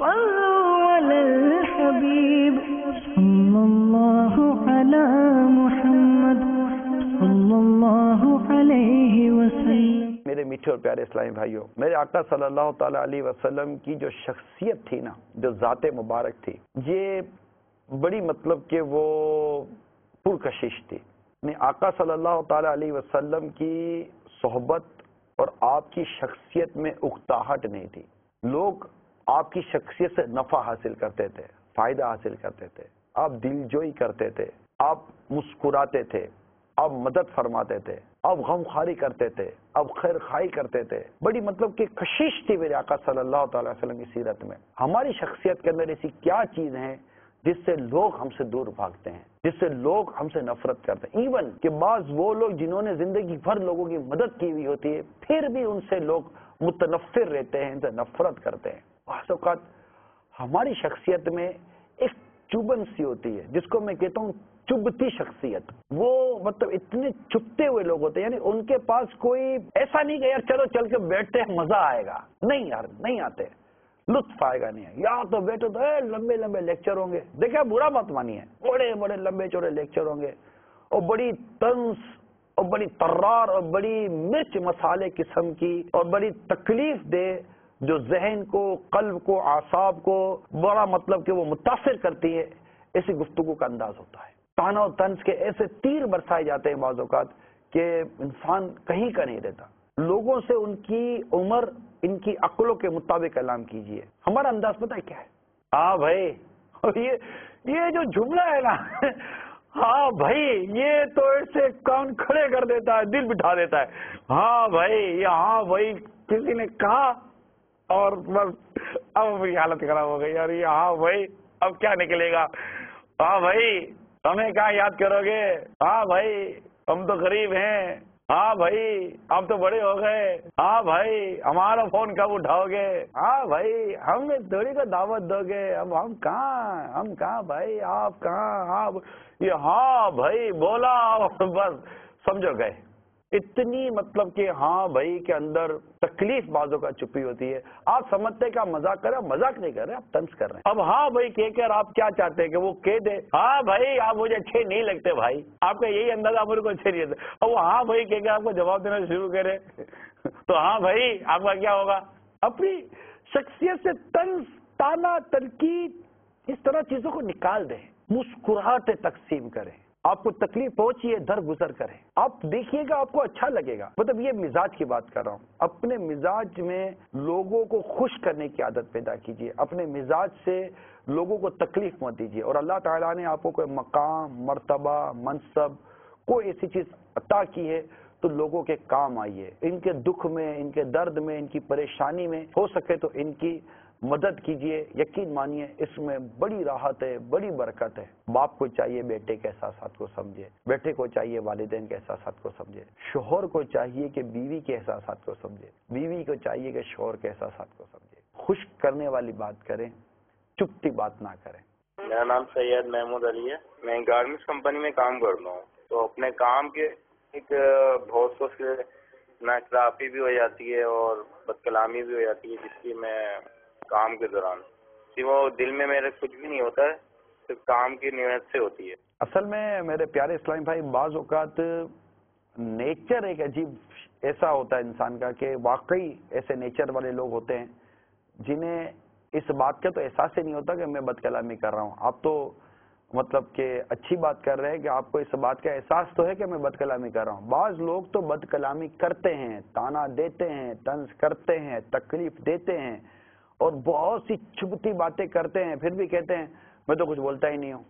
صلوا علی الحبیب صلی اللہ علی محمد صلی اللہ علیہ وسلم۔ میرے میٹھے اور پیارے اسلامی بھائیوں، میرے آقا صلی اللہ تعالیٰ علیہ وسلم کی جو شخصیت تھی نا، جو ذات مبارک تھی، یہ بڑی مطلب کہ وہ پرکشش تھی۔ آقا صلی اللہ تعالیٰ علیہ وسلم کی صحبت اور آپ کی شخصیت میں اکتاہٹ نہیں تھی۔ لوگ آپ کی شخصیت سے نفع حاصل کرتے تھے، فائدہ حاصل کرتے تھے، آپ دل جوئی کرتے تھے، آپ مسکراتے تھے، آپ مدد فرماتے تھے، آپ غم خواری کرتے تھے، آپ خیر خواہی کرتے تھے۔ بڑی مطلب کہ کشش تھی میرے آقا صلی اللہ تعالیٰ علیہ وسلم کی سیرت میں۔ ہماری شخصیت کے اندر ایسی کیا چیز ہیں جس سے لوگ ہم سے دور بھاگتے ہیں، جس سے لوگ ہم سے نفرت کرتے ہیں؟ ایون کہ بعض وہ لوگ جنہوں نے زندگی بھر لوگوں کی مدد کی ہوئی ہوتی ہے، پھر بھی ان سے لوگ متنفر رہتے ہیں، ان سے نفرت کرتے ہیں۔ بعض اوقات ہماری شخصیت میں ایک چبھن سی ہوتی ہے، جس کو میں کہتا ہوں چبھتی شخصیت۔ وہ مطلب اتنے چبھتے ہوئے لوگ ہوتے ہیں، یعنی ان کے پاس کوئی ایسا نہیں کہ یار چلو چل کے بیٹھتے ہیں مزہ آئے گا، نہیں یار نہیں آتے، لطف آئے گا نہیں، یا تو بیٹھو تو لمبے لمبے لیکچر ہوں گے، دیکھیں برا مت مانیے، بڑے بڑے لمبے چوڑے لیکچر ہوں گے، اور بڑی طنز اور بڑی ترار اور بڑی مرچ مسالے قسم کی اور بڑی تکلیف دہ، جو ذہن کو، قلب کو، اعصاب کو بڑا مطلب کہ وہ متاثر کرتی ہے، ایسی گفتگو کا انداز ہوتا ہے۔ تانا و طنز کے ایسے تیر برسائے جاتے ہیں بعض اوقات کہ انسان کہیں کا نہیں رہتا۔ لوگوں سے ان کی عمر، ان کی عقلوں کے مطابق کلام کیجئے۔ ہمارا انداز پتہ ہے کیا ہے؟ ہاں بھائی، یہ جو جملہ ہے نا، ہاں بھائی، یہ تو ایسے کان کھڑے کر دیتا ہے، دل بٹھا دیتا ہے۔ ہاں بھائی، یہ ہاں بھائی کسی نے کہا اور بس اب میری حالت خراب ہو گئی، اور یہ ہاں بھائی اب کیا نکلے گا؟ ہاں بھائی ہمیں کہاں یاد کرو گے؟ ہاں بھائی ہم تو غریب ہیں۔ ہاں بھائی آپ تو بڑے ہو گئے۔ ہاں بھائی ہمارا فون کب اٹھاؤ گے؟ ہاں بھائی ہمیں تھوڑی کو دعوت دو گے؟ اب ہم کہاں بھائی، آپ کہاں؟ آپ یہ ہاں بھائی بولا بس سمجھو گئے۔ اتنی مطلب کہ ہاں بھائی کے اندر تکلیف بازوں کا چھپی ہوتی ہے۔ آپ سمجھتے کہ آپ مذاق کر رہے ہیں، مذاق نہیں کر رہے، آپ طنز کر رہے ہیں۔ اب ہاں بھائی کہہ کر آپ کیا چاہتے ہیں کہ وہ کہہ دے ہاں بھائی آپ مجھے اچھے نہیں لگتے، بھائی آپ کا یہی انداز، آپ میرے کو اچھے نہیں لگتے، اب وہ ہاں بھائی کہہ کے آپ کو جواب دینا شروع کرے تو ہاں بھائی آپ کا کیا ہوگا؟ اپنی شخصیت سے طنز، تانا، تنقید، اس طرح چیزوں کو نکال دیں، مسکراہٹیں تقسیم کریں۔ آپ کو تکلیف پہنچی ہے، درگزر کریں، آپ دیکھیے گا آپ کو اچھا لگے گا۔ مطلب یہ مزاج کی بات کر رہا ہوں۔ اپنے مزاج میں لوگوں کو خوش کرنے کی عادت پیدا کیجیے، اپنے مزاج سے لوگوں کو تکلیف مت دیجیے، اور اللہ تعالیٰ نے آپ کو کوئی مقام، مرتبہ، منصب، کوئی ایسی چیز عطا کی ہے تو لوگوں کے کام آئیے، ان کے دکھ میں، ان کے درد میں، ان کی پریشانی میں ہو سکے تو ان کی مدد کیجئے۔ یقین مانیے اس میں بڑی راحت ہے، بڑی برکت ہے۔ باپ کو چاہیے بیٹے کے احساسات کو سمجھے، بیٹے کو چاہیے والدین کے احساسات کو سمجھے، شوہر کو چاہیے کہ بیوی کے احساسات کو سمجھے، بیوی کو چاہیے کہ شوہر کے احساسات کو سمجھے۔ خوش کرنے والی بات کریں، چپتی بات نہ کریں۔ میرا نام سید محمود علی ہے، میں گارمنٹس کمپنی میں کام کرتا ہوں، تو اپنے کام کے ایک بہت سے ناانصافی بھی ہو جاتی ہے اور بد کلامی بھی ہو جاتی ہے، جس کی میں کام کے دوران وہ دل میں میرے کچھ بھی نہیں ہوتا ہے، صرف کام کی نیت سے ہوتی ہے۔ اصل میں میرے پیارے اسلامی بھائی، بعض اوقات نیچر ایک عجیب ایسا ہوتا ہے انسان کا کہ واقعی ایسے نیچر والے لوگ ہوتے ہیں جنہیں اس بات کا تو احساس ہی نہیں ہوتا کہ میں بد کلامی کر رہا ہوں۔ آپ تو مطلب کہ اچھی بات کر رہے ہیں کہ آپ کو اس بات کا احساس تو ہے کہ میں بد کلامی کر رہا ہوں۔ بعض لوگ تو بد کلامی کرتے ہیں، تانا دیتے ہیں، طنز کرتے ہیں، تکلیف دیتے ہیں اور بہت سی چبھتی باتیں کرتے ہیں، پھر بھی کہتے ہیں میں تو کچھ بولتا ہی نہیں ہوں۔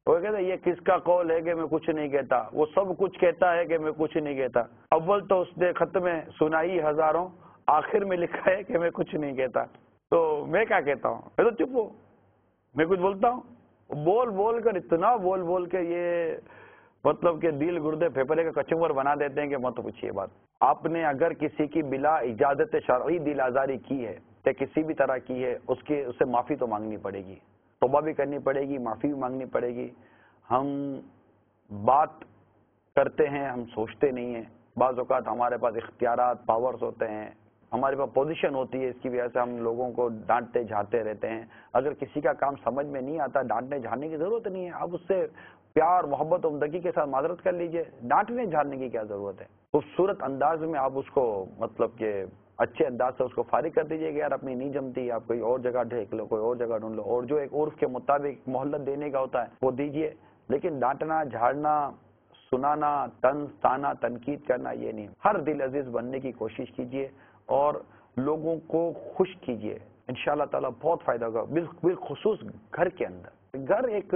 وہ کہتے ہیں یہ کس کا قول ہے کہ میں کچھ نہیں کہتا، وہ سب کچھ کہتا ہے کہ میں کچھ نہیں کہتا۔ اول تو اس نے خط میں سنائی ہزاروں، آخر میں لکھا ہے کہ میں کچھ نہیں کہتا، تو میں کیا کہتا ہوں؟ میں تو چپ ہوں، میں کچھ بولتا ہوں؟ بول بول کر اتنا بول بول کے یہ مطلب کہ دل گردے پھیپھڑے کا کچمبر بنا دیتے ہیں کہ مت پوچھیے بات۔ آپ نے اگر کسی کی بلا اجازت شرعی دل آزاری کی ہے یا کسی بھی طرح کی ہے، اسے معافی تو مانگنی پڑے گی، توبہ بھی کرنی پڑے گی، معافی بھی مانگنی پڑے گی۔ ہم بات کرتے ہیں، ہم سوچتے نہیں ہیں۔ بعض اوقات ہمارے پاس اختیارات، پاورز ہوتے ہیں، ہمارے پاس پوزیشن ہوتی ہے، اس کی وجہ سے ہم لوگوں کو ڈانٹتے جھانٹتے رہتے ہیں. اگر کسی کا کام سمجھ میں نہیں آتا، ڈانٹنے جھاننے کی ضرورت نہیں ہے. آپ اس سے پیار محبت عمدگی کے ساتھ معذرت کر لیجئے. ڈانٹنے جھاننے کی کیا ضرورت ہے؟ خوبصورت انداز میں آپ اس کو مطلب کہ اچھے انداز سے اس کو فارغ کر دیجئے کہ یار اپنی نہیں جمتی، آپ کوئی اور جگہ ڈھونڈ لو، کوئی اور جگہ ڈھونڈ لو، اور جو ایک عرف کے مطابق مہلت دینے کا ہوتا ہے وہ دیجئے. لیکن ڈانٹنا جھاڑنا، سنانا، طنز طعنہ تنقید کرنا یہ نہیں. ہر دل عزیز بننے کی کوشش کیجئے اور لوگوں کو خوش کیجئے. انشاءاللہ تعالیٰ بہت فائدہ ہوگا، بالخصوص گھر کے اندر. گھر ایک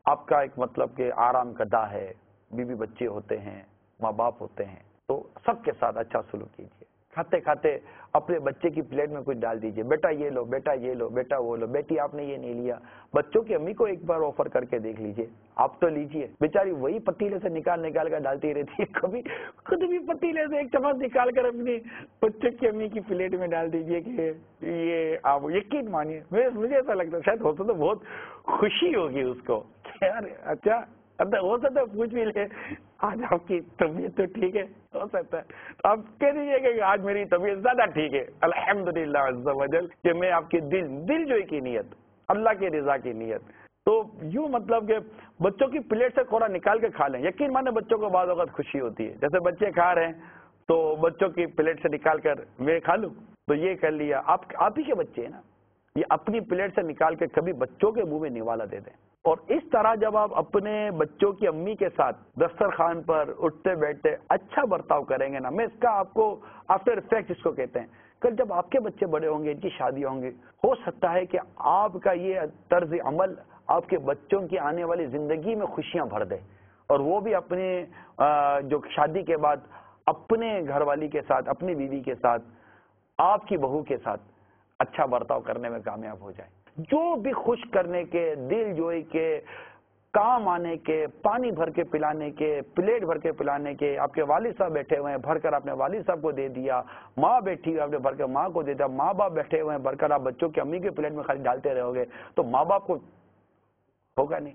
آپ کا ایک مطلب کہ آرام کا دہ ہے. بیوی بچے ہوتے ہیں، ماں باپ ہوتے ہیں، تو سب کے ساتھ اچھا سلوک کیجیے. کھاتے کھاتے اپنے بچے کی پلیٹ میں کچھ ڈال دیجیے، بیٹا یہ لو، بیٹا یہ لو، بیٹا وہ لو، بیٹی آپ نے یہ نہیں لیا. بچوں کی امی کو ایک بار آفر کر کے دیکھ لیجیے. آپ تو لیجیے، بیچاری وہی پتیلے سے نکال کر ڈالتی رہتی ہے. کبھی خود بھی پتیلے سے ایک چمچ نکال کر اپنی بچوں کی امی کی پلیٹ میں ڈال دیجیے کہ یہ آپ یقین مانیے مجھے ایسا لگتا ہے شاید ہوتا تو بہت خوشی ہوگی اس کو. یار اچھا ہو سکتا ہے پوچھ بھی لے آج آپ کی طبیعت تو ٹھیک ہے، ہو سکتا ہے تو آپ کہہ دیجیے کہ آج میری طبیعت زیادہ ٹھیک ہے الحمدللہ عز و جل، کہ میں آپ کی دل جوئی کی نیت، اللہ کی رضا کی نیت. تو یوں مطلب کہ بچوں کی پلیٹ سے تھوڑا نکال کے کھا لیں. یقین مانے بچوں کو بعض اوقات خوشی ہوتی ہے، جیسے بچے کھا رہے ہیں تو بچوں کی پلیٹ سے نکال کر میں کھا لوں، تو یہ کر لیا. آپ ہی کے بچے ہیں نا، یہ اپنی پلیٹ سے نکال کے کبھی بچوں کے منہ میں نوالا دے دیں. اور اس طرح جب آپ اپنے بچوں کی امی کے ساتھ دسترخوان پر اٹھتے بیٹھتے اچھا برتاؤ کریں گے نا، میں اس کا آپ کو آفٹر افیکٹ اس کو کہتے ہیں. کل جب آپ کے بچے بڑے ہوں گے، ان کی شادی ہوں گی، ہو سکتا ہے کہ آپ کا یہ طرز عمل آپ کے بچوں کی آنے والی زندگی میں خوشیاں بھر دے، اور وہ بھی اپنے جو شادی کے بعد اپنے گھر والی کے ساتھ، اپنی بیوی کے ساتھ، آپ کی بہو کے ساتھ اچھا برتاؤ کرنے میں کامیاب ہو جائے. جو بھی خوش کرنے کے، دل جوئی کے، کام آنے کے، پانی بھر کے پلانے کے، پلیٹ بھر کے پلانے کے. آپ کے والد صاحب بیٹھے ہوئے ہیں، بھر کر آپ نے والد صاحب کو دے دیا. ماں بیٹھی ہوئی آپ نے بھر کر ماں کو دے دیا. ماں باپ بیٹھے ہوئے ہیں، بھر کر آپ بچوں کی امی کے پلیٹ میں خالی ڈالتے رہو گے تو ماں باپ کو ہوگا نہیں.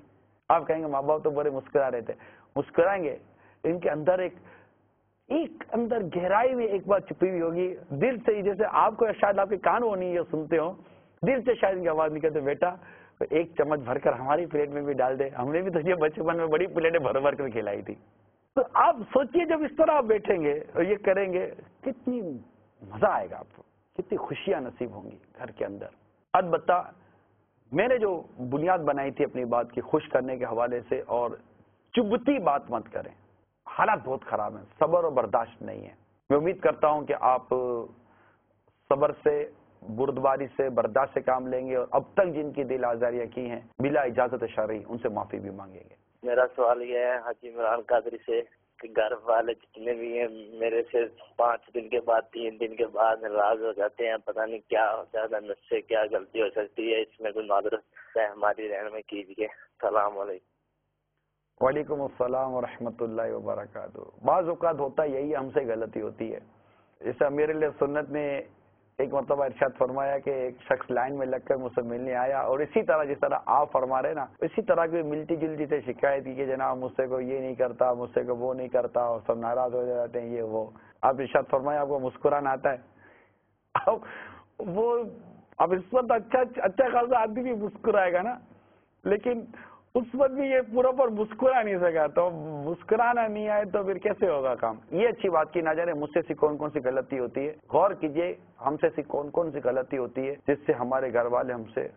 آپ کہیں گے ماں باپ تو بڑے مسکرا رہے تھے. مسکرائیں گے، ان کے اندر ایک اندر گہرائی میں ایک بات چھپی ہوئی ہوگی، دل سے. جیسے آپ کو شاید آپ کے کان وہ نہیں سنتے ہوں، دل سے شاید ان کی آواز نکلتے، بیٹا ایک چمچ بھر کر ہماری پلیٹ میں بھی ڈال دے، ہم نے بھی تو یہ بچپن میں بڑی پلیٹیں بھر بھر کر کھلائی تھی. تو آپ سوچئے جب اس طرح آپ بیٹھیں گے اور یہ کریں گے، کتنی مزہ آئے گا آپ کو، کتنی خوشیاں نصیب ہوں گی گھر کے اندر. البتہ میں نے جو بنیاد بنائی تھی اپنی بات کی خوش کرنے کے حوالے سے، اور چبھتی بات مت کریں. حالات بہت خراب ہیں، صبر اور برداشت نہیں ہے. میں امید کرتا ہوں کہ آپ صبر سے، بردباری سے، برداشت سے کام لیں گے، اور اب تک جن کی دل آزاریاں کی ہیں بلا اجازت شرعی ان سے معافی بھی مانگیں گے. میرا سوال یہ ہے حاجی عمران قادری سے کہ گھر والے جتنے بھی ہیں میرے سے 5 دن کے بعد 3 دن کے بعد ناراض ہو جاتے ہیں. پتہ نہیں کیا ہو جاتا ہے، مجھ سے کیا غلطی ہو سکتی ہے، اس میں کوئی معذرت ہے ہماری رہنمائی کیجیے. السلام علیکم. وعلیکم السلام ورحمۃ اللہ وبرکاتہ. بعض اوقات ہوتا یہی ہے، ہم سے غلطی ہوتی ہے. جیسے میرے لیے سنت نے ایک مرتبہ ارشاد فرمایا کہ ایک شخص لائن میں لگ کر مجھ سے ملنے آیا، اور اسی طرح جس طرح آپ فرما رہے نا، اسی طرح کی ملتی جلتی سے شکایت کی کہ جناب مجھ سے کوئی یہ نہیں کرتا، مجھ سے کوئی وہ نہیں کرتا، اور سب ناراض ہو جاتے ہیں یہ وہ. آپ ارشاد فرمایا آپ کو مسکرانا آتا ہے. وہ اب اس وقت اچھا خاصا آدمی بھی مسکرائے گا نا، لیکن اس وقت بھی یہ پورا پر مسکرا نہیں سکا. تو مسکرانا نہیں آئے تو پھر کیسے ہوگا کام؟ یہ اچھی بات کی نہ جانے مجھ سے کون کون سی غلطی ہوتی ہے. غور کیجئے ہم سے کون کون سی غلطی ہوتی ہے جس سے ہمارے گھر والے ہم سے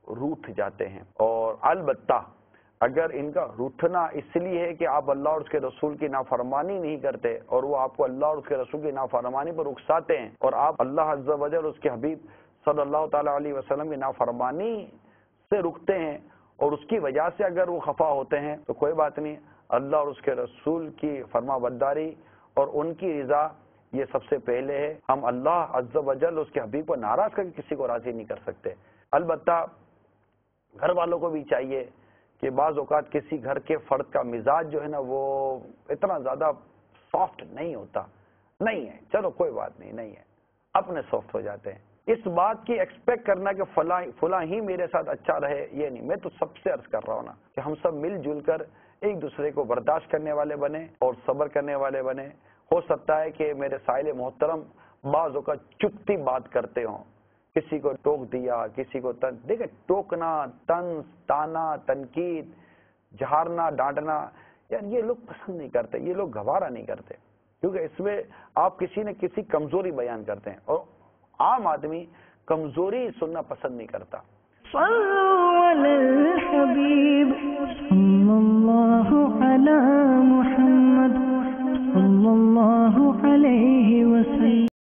روٹھ جاتے ہیں. اور البتہ اگر ان کا روٹھنا اس لیے ہے کہ آپ اللہ اور اس کے رسول کی نافرمانی نہیں کرتے، اور وہ آپ کو اللہ اور اس کے رسول کی نافرمانی پر اکساتے ہیں، اور آپ اللہ عز و جل اور اس کے حبیب صلی اللہ تعالیٰ علیہ وسلم کی نافرمانی سے رکتے ہیں، اور اس کی وجہ سے اگر وہ خفا ہوتے ہیں تو کوئی بات نہیں. اللہ اور اس کے رسول کی فرما برداری اور ان کی رضا یہ سب سے پہلے ہے. ہم اللہ عز و جل اس کے حبیب کو ناراض کر کے کسی کو راضی نہیں کر سکتے. البتہ گھر والوں کو بھی چاہیے کہ بعض اوقات کسی گھر کے فرد کا مزاج جو ہے نا وہ اتنا زیادہ سافٹ نہیں ہوتا، نہیں ہے، چلو کوئی بات نہیں ہے، اپنے سافٹ ہو جاتے ہیں. اس بات کی ایکسپیکٹ کرنا کہ فلاں ہی میرے ساتھ اچھا رہے، یہ نہیں. میں تو سب سے عرض کر رہا ہوں نا کہ ہم سب مل جل کر ایک دوسرے کو برداشت کرنے والے بنے اور صبر کرنے والے بنے. ہو سکتا ہے کہ میرے سائل محترم بعض اوقات چپتی بات کرتے ہوں، کسی کو ٹوک دیا، کسی کو دیکھیں ٹوکنا، طنز، تانا، تنقید، جھارنا، ڈانٹنا، یار یہ لوگ پسند نہیں کرتے، یہ لوگ گوارا نہیں کرتے، کیونکہ اس میں آپ کسی نہ کسی کمزوری بیان کرتے ہیں، اور عام آدمی کمزوری سننا پسند نہیں کرتا۔ صلوا علی الحبیب صلی اللہ علیہ